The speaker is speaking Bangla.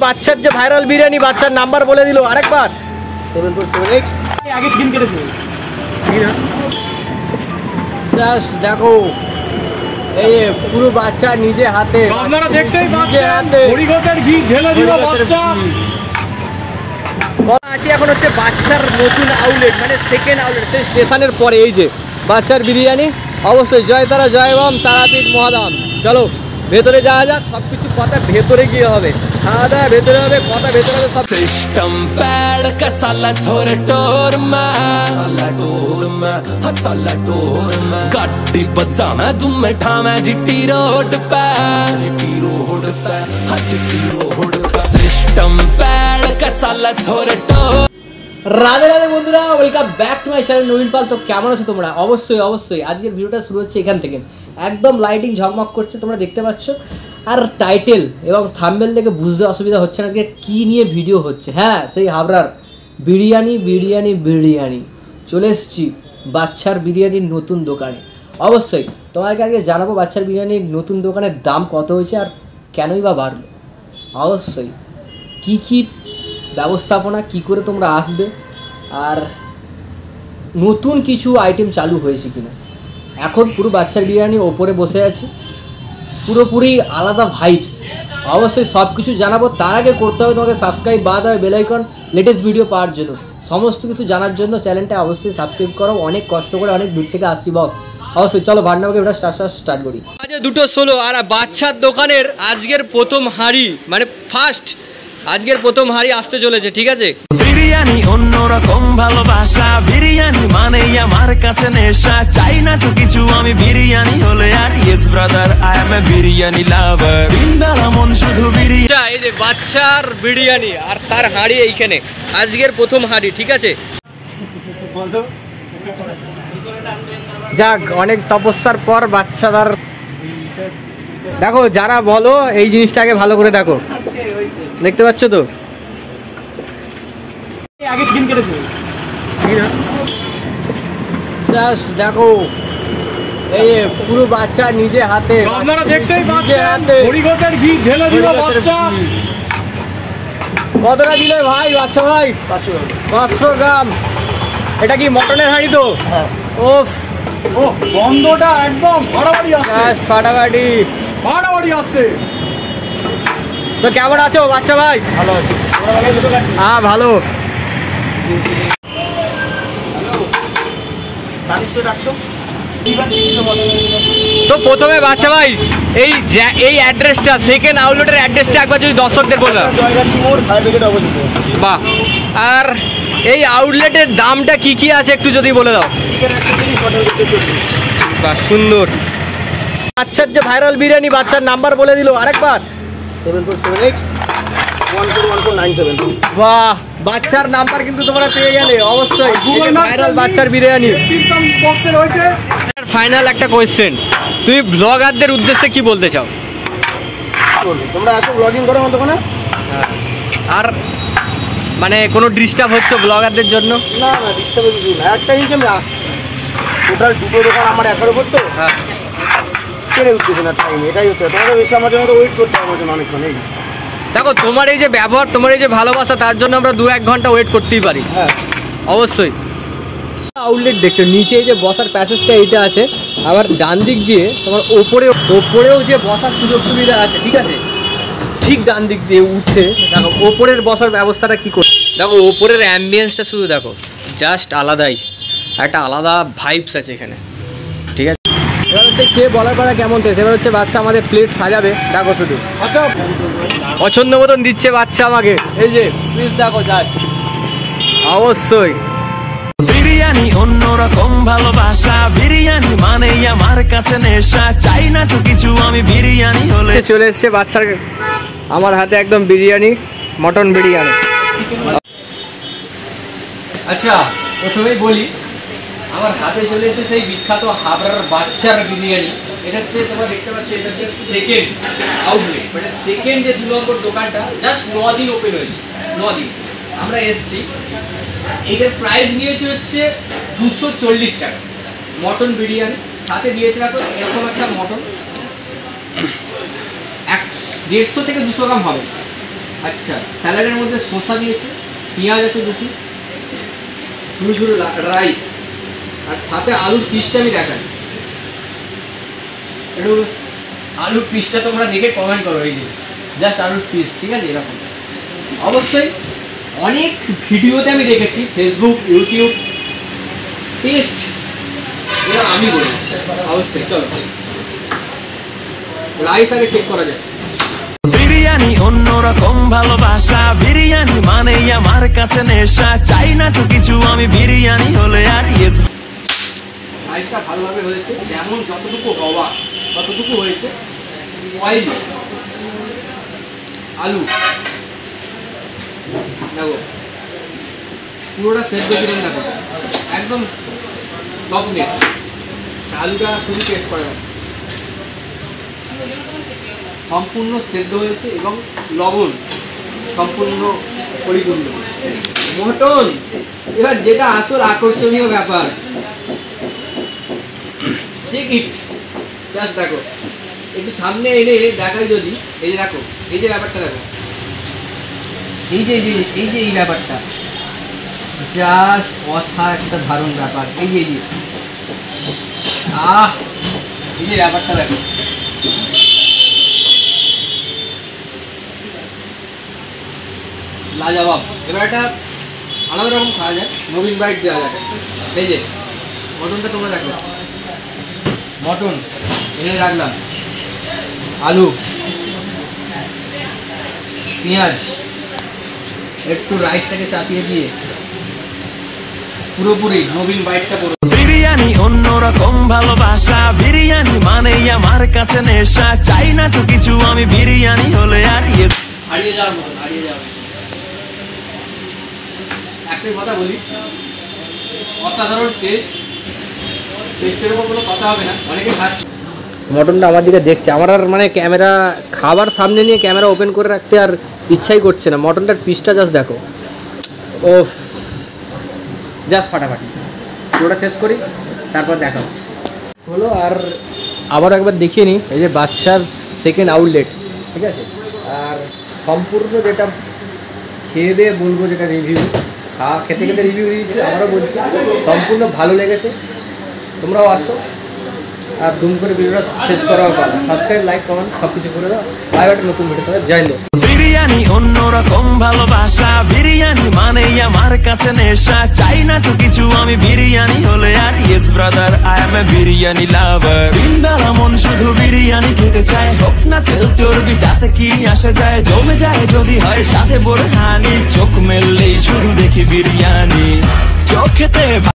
বাচ্চার যে ভাইরাল বিরিয়ানি, বাচ্চার নাম্বার বলে দিল আরেকবার 7478। আগে স্ক্রিন কেটেছে দেখো, এই পুরো বাচ্চা নিজে হাতে, আপনারা দেখতেই পাচ্ছেন হরিঘোষের ঘি ঢেলে দিল বাচ্চা। আছি এখন হচ্ছে বাচ্চার নতুন আউটলেট, মানে সেকেন্ড আউটলেট সেই স্টেশনের পরে। এই যে বাচ্চার বিরিয়ানি, অবশ্যই জয় তারা জয় বাম তারাপীঠ মহাদাম। চলো ভেতরে যাওয়া যাক, সব কিছু কথা ভেতরে গিয়ে হবে, খাওয়া দাওয়া ভেতরে হবে, কথা ভেতরে হবে সব। सिस्टम पैड का चला छोरे टोर में चला टोर में हाँ चला टोर में गाड़ी बजाना तुम्हें ठामे जिट्टी रोड पे हाँ जिट्टी रोड पे सिस्टम पैड का चला छोरे टोर। রাধে রাধে বন্ধুরা, welcome back to my channel Nabin Pal. তো কেমন আছো তোমরা? অবশ্যই অবশ্যই আজকের ভিডিওটা শুরু হচ্ছে এখান থেকে। একদম লাইটিং ঝকমক করছে, তোমরা দেখতে পাচ্ছ। আর টাইটেল এবং থাম্বনেল দেখে বুঝতে অসুবিধা হচ্ছে না আজকে কী নিয়ে ভিডিও হচ্ছে। হ্যাঁ, সেই হাবড়ার বিরিয়ানি বিরিয়ানি বিরিয়ানি চলে এসেছি বাচ্চার বিরিয়ানির নতুন দোকানে। অবশ্যই তোমাকে আগে জানাবো বাচ্চার বিরিয়ানির নতুন দোকানের দাম কত হয়েছে আর কেনই বা বাড়লো। অবশ্যই কী কী ব্যবস্থাপনা, কি করে তোমরা আসবে, আর নতুন কিছু আইটেম চালু হয়েছে কিনা। এখন পুরো বাচ্চার বিরিয়ানি ওপরে বসে আছি, পুরোপুরি আলাদা ভাইবস। অবশ্যই সব কিছু জানাবো, তার আগে করতে হবে তোমাকে সাবস্ক্রাইব, বাদ হবে বেল আইকন লেটেস্ট ভিডিও পাওয়ার জন্য। সমস্ত কিছু জানার জন্য চ্যানেলটা অবশ্যই সাবস্ক্রাইব করো। অনেক কষ্ট করে অনেক দূর থেকে আসছি বস। অবশ্যই চলো ভান্ডামাকে ওটা স্টার্ট করি। আজ 2:16 আর বাচ্চার দোকানের আজকের প্রথম হাঁড়ি, মানে ফার্স্ট আজকের প্রথম হাঁড়ি আসতে চলেছে, ঠিক আছে। বিরিয়ানি অন্যরকম ভালোবাসা, বিরিয়ানি মানে আমার কাছে নেশা, চাই না তো কিছু আমি বিরিয়ানি হলে আর yes brother I M A biryani লাভার। দিনবেলা মন শুধু বিরিয়ানি। এই যে বাচ্চার বিরিয়ানি আর তার হাঁড়ি এইখানে, আজকের প্রথম হাঁড়ি, ঠিক আছে। যাক, অনেক তপস্যার পর বাচ্চাদার দেখো, যারা বলো এই জিনিসটাকে ভালো করে দেখো, দেখতে পাচ্ছ তো। আগে স্ক্রিন কেটেছে দেখো, এই পুরো বাচ্চা নিজে হাতে, আপনারা দেখতেই পাচ্ছেন হরিঘোষের ঘি ঢেলে দিল বাচ্চা। কতটা দিলে ভাই বাচ্চা ভাই? 500 গ্রাম। এটা কি মটনের হাঁড়ি তো? ওফ, ও গন্ধটা একদম ফাটাফাটি আসছে, ফাটাফাটি আসছে। তো কেমন আছো বাচ্চা ভাই? ভালো আছি। হ্যাঁ ভালো। তো প্রথমে বাচ্চা ভাই এই অ্যাড্রেসটা, সেকেন্ড আউটলেটের অ্যাড্রেসটা একবার যদি দর্শকদের বলে দাও। বাহ, আর এই আউটলেটের দামটা কি কি আছে একটু যদি বলে দাও। বাহ, সুন্দর। বাচ্চার যে ভাইরাল বিরিয়ানি, বাচ্চার নাম্বার বলে দিল আরেকবার 7478 141497। বাহ, বাচ্চার নাম্বার কিন্তু তোমরা পেয়ে গেলে। অবশ্যই ভাইরাল বাচ্চার বিরিয়ানি। ফাইনাল একটা কোয়েশ্চেন, তুমি ব্লগারদের উদ্দেশ্যে কি বলতে চাও? তোমরা আসো ব্লগিং করো আমার দোকানে। আর মানে কোনো ডিস্টার্ব হচ্ছে ব্লগারদের জন্য? না না, ডিস্টার্ব কিছু না। একটা জিনিস আমি আসছি, টোটাল দুটো দোকান আমার একার উপর তো। হ্যাঁ, কেড়ে উঠতেছে না টাইম, এটাই হচ্ছে। তোমাদের বেশি আমার জন্য তো ওয়েট করতে হবে আমার জন্য অনেকক্ষণ। এই দেখো, তোমার এই যে ব্যবহার, তোমার এই যে ভালোবাসা, তার জন্য আমরা 2-1 ঘন্টা ওয়েট করতেই পারি। হ্যাঁ অবশ্যই। আউটলেট দেখছো, নিচে যে বসার প্যাসেজটা এইটা আছে, আবার ডান দিক দিয়ে তোমার ওপরেও যে বসার সুযোগ সুবিধা আছে, ঠিক আছে। ঠিক ডান দিক দিয়ে উঠে দেখো ওপরের বসার ব্যবস্থাটা কী করে। দেখো ওপরের অ্যাম্বিয়েন্সটা শুধু দেখো, জাস্ট আলাদাই একটা আলাদা ভাইবস আছে এখানে, ঠিক আছে। এবার হচ্ছে খেয়ে বলার পরে কেমন হয়েছে। এবার হচ্ছে বাচ্চা আমাদের প্লেট সাজাবে, দেখো শুধু আচ্ছা পছন্দ মতন দিচ্ছে বাচ্চা আমাকে। এই যে প্লিজ দেখো, জাস্ট অবশ্যই বিরিয়ানি অন্যরকম ভালোবাসা, বিরিয়ানি মানে আমার কাছে নেশা, চাই না তো কিছু আমি বিরিয়ানি হলে। চলে এসছে বাচ্চার আমার হাতে একদম বিরিয়ানি, মটন বিরিয়ানি। আচ্ছা প্রথমেই বলি, আমার হাতে চলে এসে সেই বিখ্যাত হাবড়ার বাচ্চার বিরিয়ানি। এটা হচ্ছে তোমরা দেখতে পাচ্ছ, এটা হচ্ছে সেকেন্ড আউটলেট, মানে সেকেন্ড যে 2 নম্বর দোকানটা। জাস্ট 9 দিন ওপেন হয়েছে, 9 দিন আমরা এসছি। এটার প্রাইস নিয়েছে হচ্ছে 240 টাকা মটন বিরিয়ানি। সাথে দিয়েছে রাখো এরকম একটা মটন, 150 থেকে 200 গ্রাম হবে, আচ্ছা, স্যালাডের মধ্যে শসা দিয়েছে, পেঁয়াজ আছে 2 পিস, ঝুড়ো ঝুড়ো রাইস, আর সাথে আলুর পিসটা আমি দেখাই। একটু আলুর পিসটা তোমরা দেখে কমেন্ট করো। এই যে জাস্ট আলুর পিস, ঠিক আছে? এরকম অবশ্যই অনেক ভিডিওতে আমি দেখেছি, ফেসবুক, ইউটিউব, টেস্ট এবার আমি বলি অবশ্যই। চলো রাইস আগে চেক করা যায়। বিরিয়ানি অন্যরকম ভালোবাসা, বিরিয়ানি মানেই আমার কাছে নেশা, চাই না তো কিছু আমি বিরিয়ানি হলে আর ইয়েস। রাইসটা ভালোভাবে হয়েছে, যেমন যতটুকু হওয়া ততটুকু হয়েছে। অয়েল, আলু দেখো পুরোটা সেদ্ধ কিরকম দেখো, একদম সফটনেস। আলুটা শুধু টেস্ট করা যায়, সম্পূর্ণ সেদ্ধ হয়েছে এবং লবণ সম্পূর্ণ পরিপূর্ণ। মটন, এবার যেটা আসল আকর্ষণীয় ব্যাপার, সিকিট জাস্ট দেখো, একটু সামনে এনে দেখাই যদি। এই যে দেখো, এই যে ব্যাপারটা দেখো, এই যে এই ব্যাপারটা জাস্ট একটা দারুণ ব্যাপার। এই যে এই যে ব্যাপারটা দেখো, লাজবাব। এবার একটা আলাদা রকম খাওয়া যায়, নবীন বাইট দেওয়া যায়। এই যে মটনটা তোমরা দেখো, মটন এনে রাখলাম, আলু, পেঁয়াজ, একটু রাইসটাকে চাপিয়ে দিয়ে পুরোপুরি নবীন বাইটটা পুরো। বিরিয়ানি অন্যরকম ভালোবাসা, বিরিয়ানি মানেই আমার কাছে নেশা, চাই না তো কিছু আমি বিরিয়ানি হলে আর ইয়েস। হারিয়ে যাওয়ার মতন, হারিয়ে যাওয়ার। একটা কথা বলি, অসাধারণ টেস্ট, টেস্টের উপর কোনো কথা হবে না। অনেকে খাচ্ছে, মটনটা আমার দিকে দেখছে, আমার আর মানে ক্যামেরা খাবার সামনে নিয়ে ক্যামেরা ওপেন করে রাখতে আর ইচ্ছাই করছে না। মটনটার পিসটা জাস্ট দেখো, ওফ, জাস্ট ফাটাফাটি। পুরোটা শেষ করি, তারপর দেখা হচ্ছে হলো। আর আবারও একবার দেখিয়ে নিই, এই যে বাদশার সেকেন্ড আউটলেট, ঠিক আছে? আর সম্পূর্ণ যেটা খেয়ে দিয়ে বলবো, যেটা রিভিউ, খেতে খেতে রিভিউ দিয়েছি, আমারও বলছি সম্পূর্ণ ভালো লেগেছে। তোমরাও আসো, আর দুম করে ভিডিওটা শেষ করাও পারো। সাবস্ক্রাইব, লাইক, কমেন্ট সব কিছু করে দাও। আর একটা নতুন ভিডিওর সাথে জয়েন করো। বিরিয়ানি অন্যরকম ভালোবাসা, বিরিয়ানি মানেই আমার কাছে নেশা, চাই না তো কিছু আমি বিরিয়ানি হলে আর yes brother, I M A biryani লাভার। দিনবেলা মন শুধু বিরিয়ানি খেতে চায়, হোক না তেল চর্বি তাতে কি আসে যায়, জমে যায় যদি হয় সাথে বোরহানি, চোখ মেললেই শুধু দেখি বিরিয়ানি, চোখেতে